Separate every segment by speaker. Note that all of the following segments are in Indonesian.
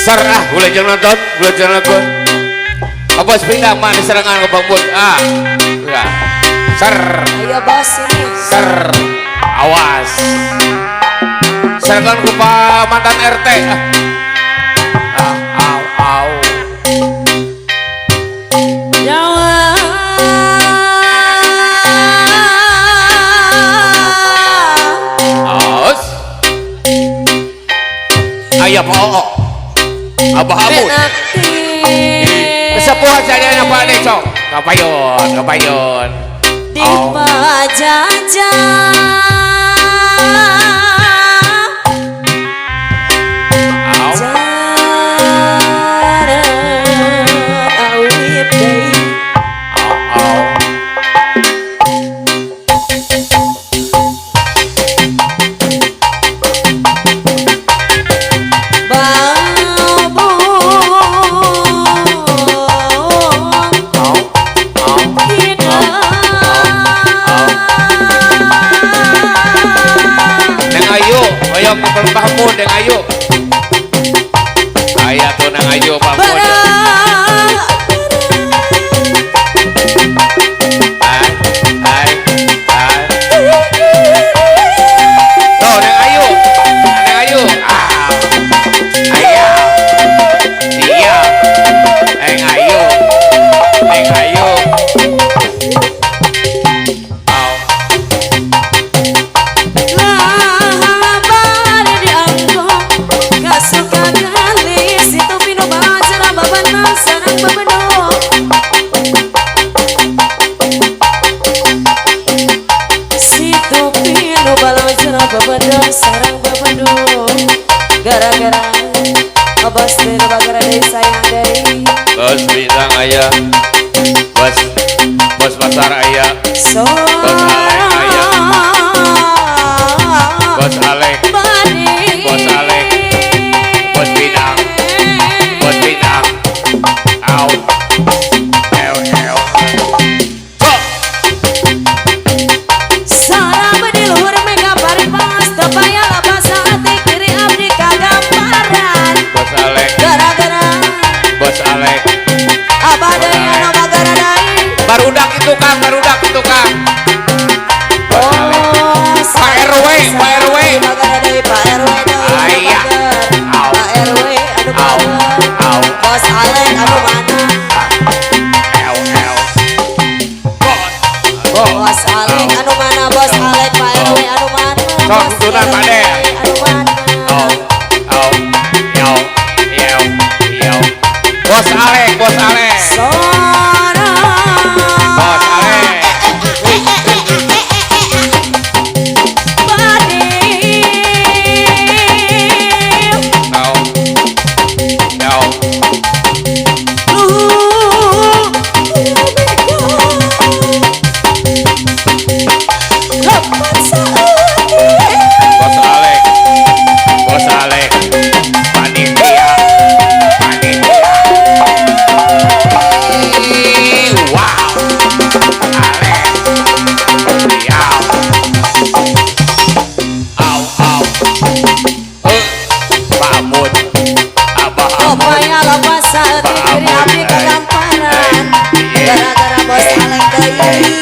Speaker 1: Ser boleh jangan nonton, boleh jangan nonton. Apa sepeda mana serangan ke Bang Bud? Ya. Ser.
Speaker 2: Ayo bos ini.
Speaker 1: Ser. Awas. Serangan ke Pak mantan RT. Au, au. Awas. Ayah Pak. Abah Amut. Kesepuhan saya apa nih cok? Ngapain? Ngapain?
Speaker 2: Di Pajajaran.
Speaker 1: Ayo Pak Mun dengan ayo. Ayah tuh nang ayo Pak Mun. Hai. Tuh nang ayo. Nang ayo. Ayah. Dia. Nang ayo. Nang ayo.
Speaker 2: Sarang babado gara-gara abas dari bagara dari sayang dari
Speaker 1: bos bintang ayah bos pasar ayah bos Alek ayah bos Alek bos Pinang au
Speaker 2: sarang badiluhur mega paripas tapaya lapas hati kiri abdi kagamparan gara-gara
Speaker 1: bos Alek
Speaker 2: abadaya no bagara dai
Speaker 1: barudak itu kang Pak RW
Speaker 2: bagara dai Pak RW
Speaker 1: ayah
Speaker 2: Pak RW aduh mana bos Alek aduh mana bos Alek anu mana bos Alek Pak RW anu mana
Speaker 1: sok tunan pade
Speaker 2: anu mana
Speaker 1: bos Alek bos Alek
Speaker 2: Pokoknya lepas saat diri abdi kagamparan gara-gara bos Alek deui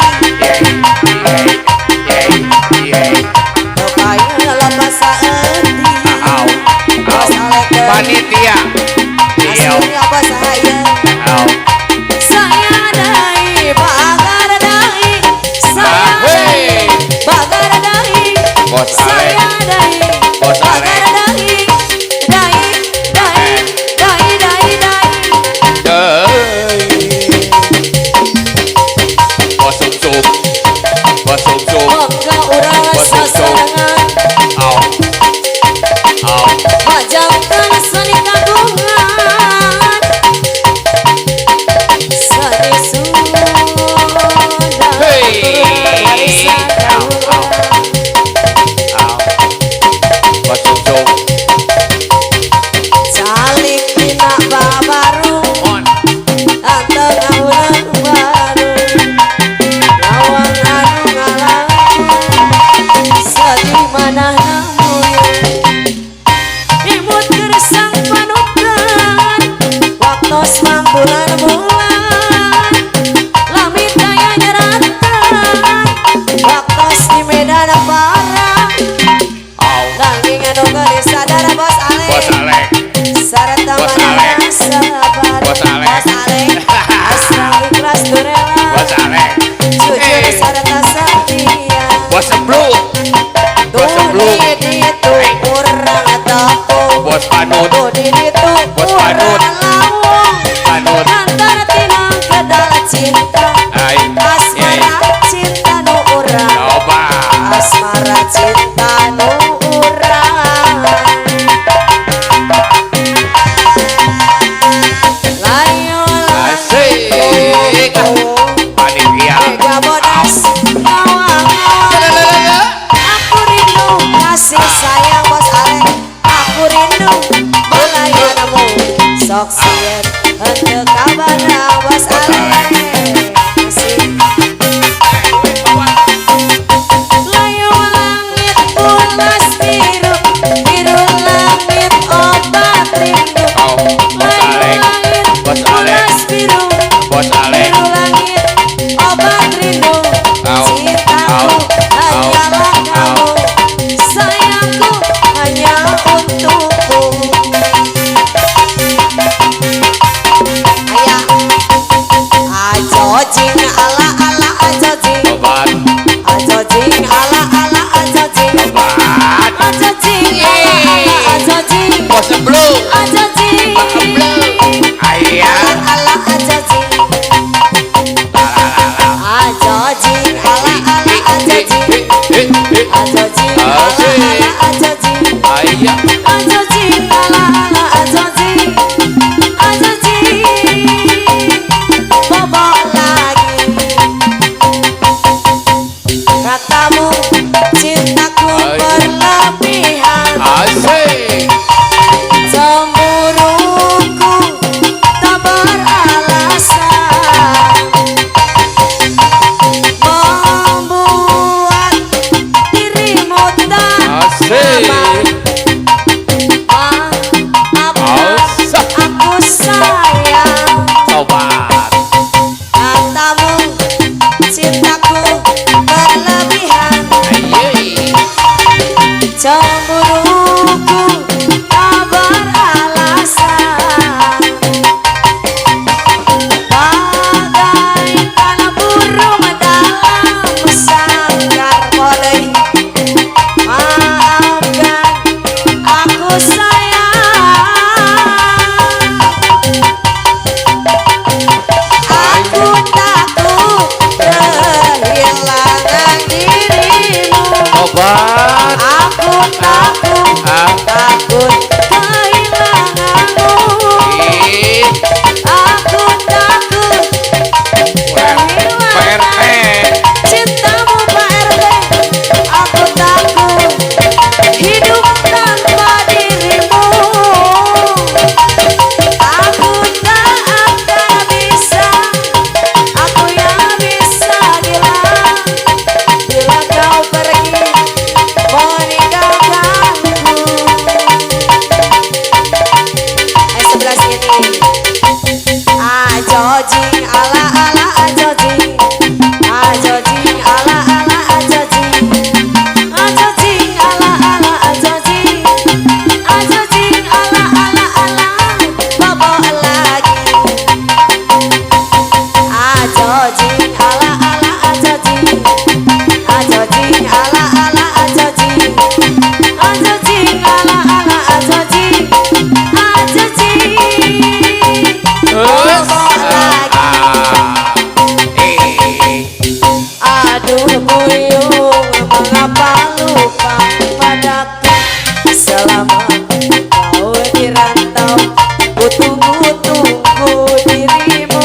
Speaker 2: pokoknya lepas saat bos Alek deui
Speaker 1: panitia
Speaker 2: aslinya bos saya dai bagar dai bagar dai
Speaker 1: bos
Speaker 2: saya
Speaker 1: Alek
Speaker 2: dai
Speaker 1: bos Alek bos sum
Speaker 2: mangga urang sasarangan majangkan seni kagungan seni Sunda warisan
Speaker 1: bos sum
Speaker 2: calik dina babaru anteng urang baru lawang anu ngalah cintamu, cintaku berlebihan.
Speaker 1: Asik.
Speaker 2: Cemburuku tak beralasan, membuat dirimu tak
Speaker 1: Asik.
Speaker 2: nyaman. Maafkan aku sayang,
Speaker 1: Sobat.
Speaker 2: katamu cintaku berlebihan.
Speaker 1: Aye.
Speaker 2: Cemburuku tak beralasan, bagaikan burung dalam sangkar polei. Maafkan aku sayang, aku takut kehilangan dirimu.
Speaker 1: Sobat.
Speaker 2: Aku takut, takut kehilanganmu.
Speaker 1: Ih.
Speaker 2: Aku takut kehilangan
Speaker 1: PRT.
Speaker 2: cintamu Pak RT. Aku takut hidup tanpa dirimu. Aku tak akan bisa, aku yang bisa hilang bila kau pergi meninggalkanku. Sebelah sini. Ajojing ala ala ajojing, ajojing ala ala ajojing, ajojing ala ala ajojing, ajojing ala ala ala bobo lagi. Ajojing ala ala ajojing, ajojing ala ala ajojing, ajojing ala ala ajojing, ajojing.
Speaker 1: Terus.
Speaker 2: lagi. Aduh buyung, mengapa lupa padaku? Selama kau di rantau, ku tunggu-tunggu dirimu.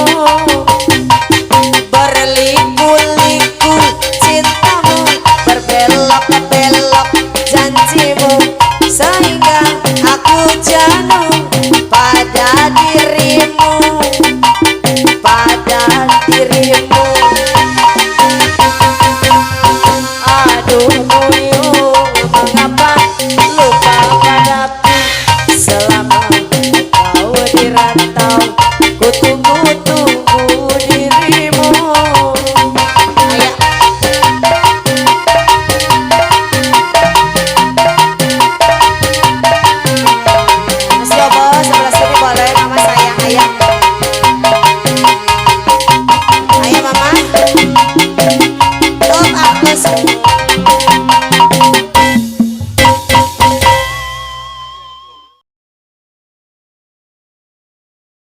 Speaker 2: Berliku-liku cintamu, berbelok-belok janjimu, sehingga aku jenuh pada dirimu, pada dirimu. Aduh